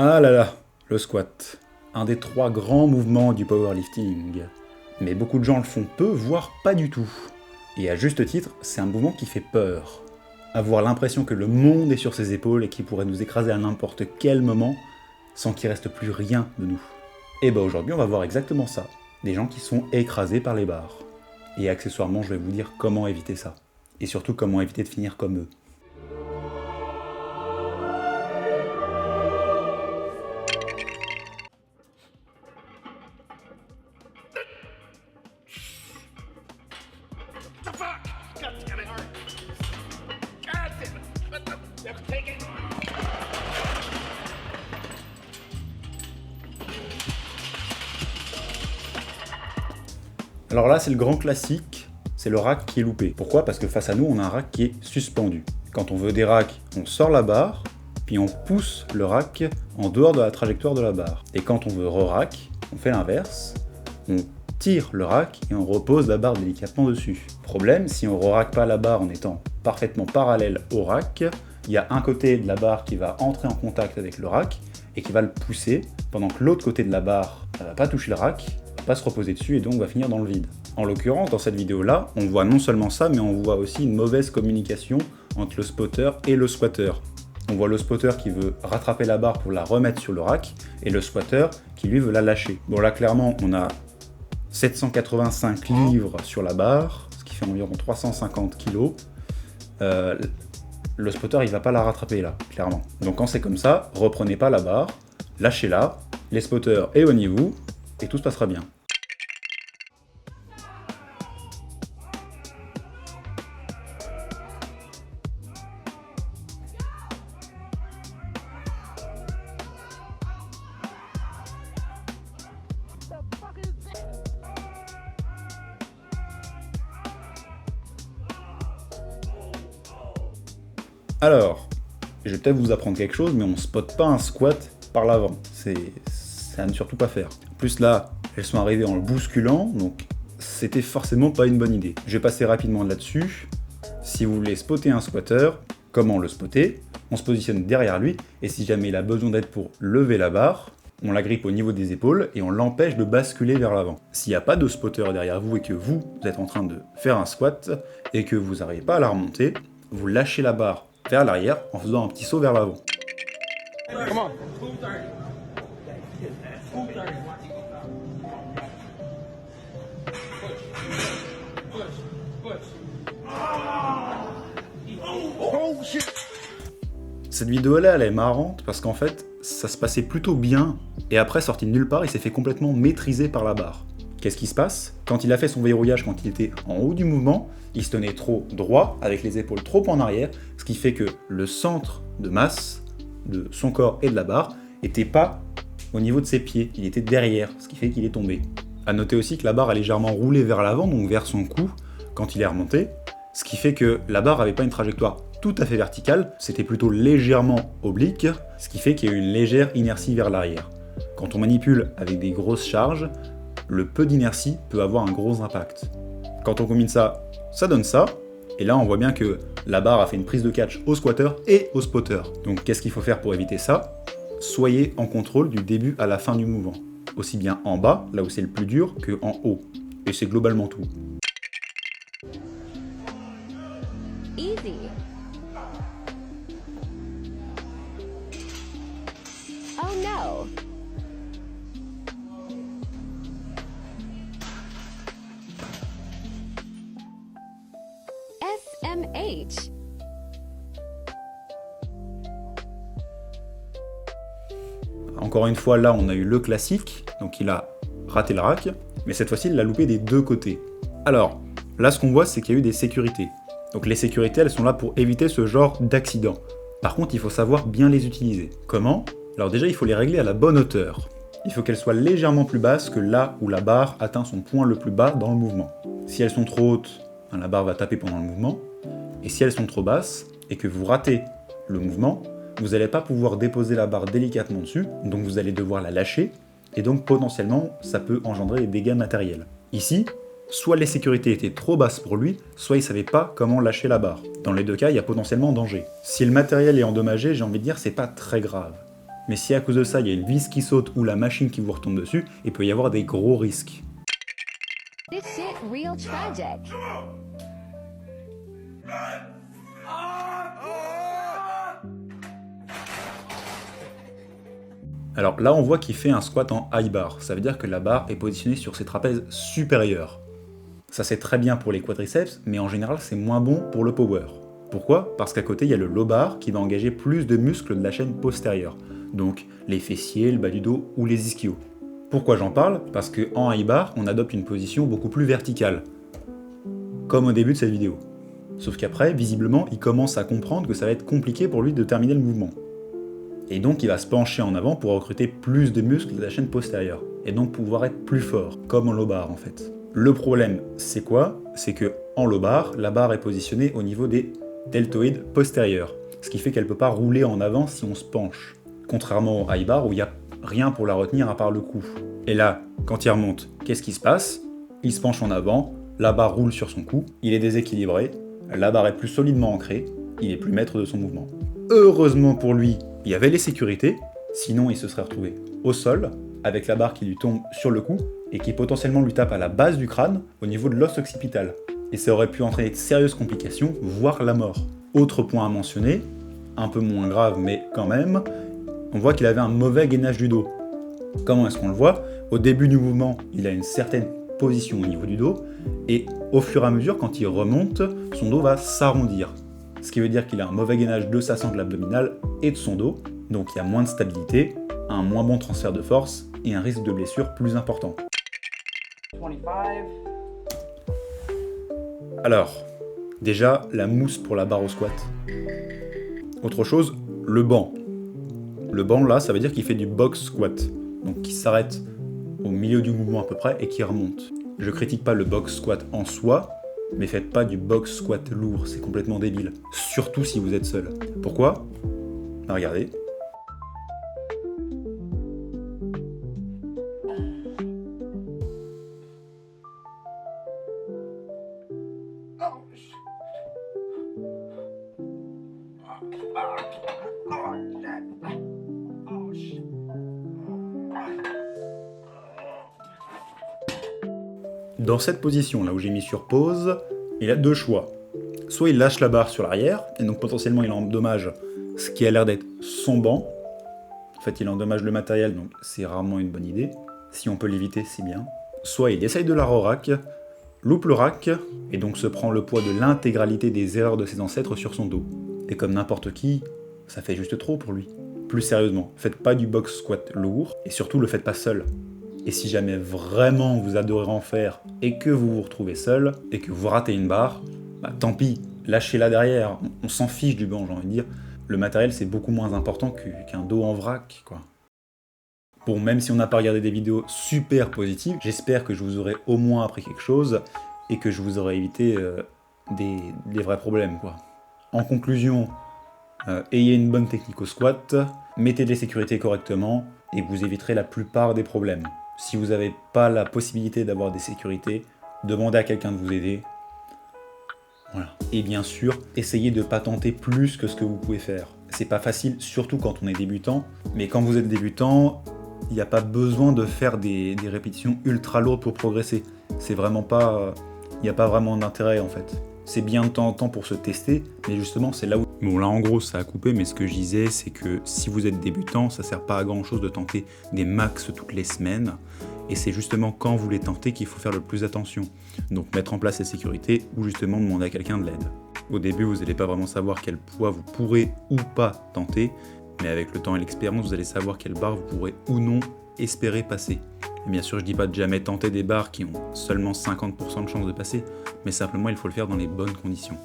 Ah là là, le squat. Un des 3 grands mouvements du powerlifting. Mais beaucoup de gens le font peu, voire pas du tout. Et à juste titre, c'est un mouvement qui fait peur. Avoir l'impression que le monde est sur ses épaules et qu'il pourrait nous écraser à n'importe quel moment, sans qu'il reste plus rien de nous. Et bah aujourd'hui on va voir exactement ça. Des gens qui sont écrasés par les barres. Et accessoirement je vais vous dire comment éviter ça. Et surtout comment éviter de finir comme eux. Alors là, c'est le grand classique, c'est le rack qui est loupé. Pourquoi? Parce que face à nous, on a un rack qui est suspendu. Quand on veut des racks, on sort la barre, puis on pousse le rack en dehors de la trajectoire de la barre. Et quand on veut re-rack, on fait l'inverse, on tire le rack et on repose la barre délicatement dessus. Problème, si on re-rack pas la barre en étant parfaitement parallèle au rack, il y a un côté de la barre qui va entrer en contact avec le rack et qui va le pousser, pendant que l'autre côté de la barre ne va pas toucher le rack, pas se reposer dessus et donc va finir dans le vide. En l'occurrence, dans cette vidéo-là, on voit non seulement ça, mais on voit aussi une mauvaise communication entre le spotter et le squatter. On voit le spotter qui veut rattraper la barre pour la remettre sur le rack, et le squatter qui lui veut la lâcher. Bon là clairement, on a 785 livres sur la barre, ce qui fait environ 350 kg. Le spotter il va pas la rattraper là, clairement. Donc quand c'est comme ça, reprenez pas la barre, lâchez-la, les spotters éloignez-vous, et tout se passera bien. Alors, je vais peut-être vous apprendre quelque chose, mais on spotte pas un squat par l'avant. C'est à ne surtout pas faire. En plus là, elles sont arrivées en le bousculant, donc c'était forcément pas une bonne idée. Je vais passer rapidement là-dessus. Si vous voulez spotter un squatter, comment le spotter? On se positionne derrière lui, et si jamais il a besoin d'aide pour lever la barre, on la grippe au niveau des épaules et on l'empêche de basculer vers l'avant. S'il n'y a pas de spotter derrière vous et que vous êtes en train de faire un squat et que vous n'arrivez pas à la remonter, vous lâchez la barre vers l'arrière en faisant un petit saut vers l'avant. Cette vidéo-là, elle est marrante parce qu'en fait, ça se passait plutôt bien, et après, sorti de nulle part, il s'est fait complètement maîtriser par la barre. Qu'est-ce qui se passe? Quand il a fait son verrouillage, quand il était en haut du mouvement, il se tenait trop droit, avec les épaules trop en arrière, ce qui fait que le centre de masse de son corps et de la barre n'était pas au niveau de ses pieds, il était derrière, ce qui fait qu'il est tombé. A noter aussi que la barre a légèrement roulé vers l'avant, donc vers son cou, quand il est remonté, ce qui fait que la barre n'avait pas une trajectoire tout à fait verticale, c'était plutôt légèrement oblique, ce qui fait qu'il y a eu une légère inertie vers l'arrière. Quand on manipule avec des grosses charges, le peu d'inertie peut avoir un gros impact. Quand on combine ça, ça donne ça, et là on voit bien que la barre a fait une prise de catch au squatter et au spotter. Donc qu'est-ce qu'il faut faire pour éviter ça? Soyez en contrôle du début à la fin du mouvement. Aussi bien en bas, là où c'est le plus dur, que en haut. Et c'est globalement tout. Easy. Oh no. SMH. Encore une fois, là, on a eu le classique, donc il a raté le rack, mais cette fois-ci, il l'a loupé des deux côtés. Alors, là, ce qu'on voit, c'est qu'il y a eu des sécurités. Donc les sécurités, elles sont là pour éviter ce genre d'accident. Par contre, il faut savoir bien les utiliser. Comment? Alors déjà, il faut les régler à la bonne hauteur. Il faut qu'elles soient légèrement plus basses que là où la barre atteint son point le plus bas dans le mouvement. Si elles sont trop hautes, la barre va taper pendant le mouvement. Et si elles sont trop basses, et que vous ratez le mouvement, vous n'allez pas pouvoir déposer la barre délicatement dessus, donc vous allez devoir la lâcher, et donc potentiellement, ça peut engendrer des dégâts matériels. Ici, soit les sécurités étaient trop basses pour lui, soit il ne savait pas comment lâcher la barre. Dans les deux cas, il y a potentiellement danger. Si le matériel est endommagé, j'ai envie de dire, c'est pas très grave. Mais si à cause de ça, il y a une vis qui saute ou la machine qui vous retombe dessus, il peut y avoir des gros risques. This shit real tragic. Alors là, on voit qu'il fait un squat en high bar. Ça veut dire que la barre est positionnée sur ses trapèzes supérieurs. Ça c'est très bien pour les quadriceps, mais en général c'est moins bon pour le power. Pourquoi? Parce qu'à côté il y a le low bar qui va engager plus de muscles de la chaîne postérieure, donc les fessiers, le bas du dos ou les ischios. Pourquoi j'en parle? Parce qu'en high bar, on adopte une position beaucoup plus verticale, comme au début de cette vidéo. Sauf qu'après, visiblement, il commence à comprendre que ça va être compliqué pour lui de terminer le mouvement. Et donc il va se pencher en avant pour recruter plus de muscles de la chaîne postérieure, et donc pouvoir être plus fort, comme en low bar en fait. Le problème, c'est quoi? C'est que en low bar, la barre est positionnée au niveau des deltoïdes postérieurs, ce qui fait qu'elle ne peut pas rouler en avant si on se penche. Contrairement au high bar où il n'y a rien pour la retenir à part le cou. Et là, quand il remonte, qu'est-ce qui se passe? Il se penche en avant, la barre roule sur son cou, il est déséquilibré, la barre est plus solidement ancrée, il est plus maître de son mouvement. Heureusement pour lui, il y avait les sécurités, sinon il se serait retrouvé au sol, avec la barre qui lui tombe sur le cou, et qui potentiellement lui tape à la base du crâne, au niveau de l'os occipital. Et ça aurait pu entraîner de sérieuses complications, voire la mort. Autre point à mentionner, un peu moins grave mais quand même, on voit qu'il avait un mauvais gainage du dos. Comment est-ce qu'on le voit? Au début du mouvement, il a une certaine position au niveau du dos, et au fur et à mesure, quand il remonte, son dos va s'arrondir. Ce qui veut dire qu'il a un mauvais gainage de sa sangle abdominale et de son dos, donc il y a moins de stabilité, un moins bon transfert de force et un risque de blessure plus important. 25. Alors, déjà, la mousse pour la barre au squat. Autre chose, le banc. Le banc, là, ça veut dire qu'il fait du box squat, donc qui s'arrête au milieu du mouvement à peu près et qui remonte. Je critique pas le box squat en soi, mais faites pas du box squat lourd, c'est complètement débile. Surtout si vous êtes seul. Pourquoi? Bah, regardez. Dans cette position, là où j'ai mis sur pause, il a deux choix. Soit il lâche la barre sur l'arrière, et donc potentiellement il endommage ce qui a l'air d'être son banc. En fait, il endommage le matériel, donc c'est rarement une bonne idée. Si on peut l'éviter, c'est bien. Soit il essaye de la rack, loupe le rack, et donc se prend le poids de l'intégralité des erreurs de ses ancêtres sur son dos. Et comme n'importe qui, ça fait juste trop pour lui. Plus sérieusement, faites pas du box squat lourd, et surtout le faites pas seul. Et si jamais vraiment vous adorez en faire et que vous vous retrouvez seul et que vous ratez une barre, bah tant pis, lâchez-la derrière, on s'en fiche du banc, j'ai envie de dire. Le matériel c'est beaucoup moins important qu'un dos en vrac, quoi. Bon, même si on n'a pas regardé des vidéos super positives, j'espère que je vous aurai au moins appris quelque chose et que je vous aurai évité des vrais problèmes, quoi. En conclusion, ayez une bonne technique au squat, mettez des sécurités correctement et vous éviterez la plupart des problèmes. Si vous n'avez pas la possibilité d'avoir des sécurités, demandez à quelqu'un de vous aider. Voilà. Et bien sûr, essayez de ne pas tenter plus que ce que vous pouvez faire. C'est pas facile, surtout quand on est débutant, mais quand vous êtes débutant, il n'y a pas besoin de faire des répétitions ultra lourdes pour progresser. C'est vraiment pas... Il n'y a pas vraiment d'intérêt en fait. C'est bien de temps en temps pour se tester, mais justement c'est là où... Bon là en gros ça a coupé, mais ce que je disais c'est que si vous êtes débutant, ça sert pas à grand chose de tenter des max toutes les semaines, et c'est justement quand vous les tentez qu'il faut faire le plus attention. Donc mettre en place les sécurités ou justement demander à quelqu'un de l'aide. Au début vous n'allez pas vraiment savoir quel poids vous pourrez ou pas tenter, mais avec le temps et l'expérience vous allez savoir quelle barre vous pourrez ou non espérer passer. Et bien sûr, je dis pas de jamais tenter des barres qui ont seulement 50% de chance de passer, mais simplement il faut le faire dans les bonnes conditions.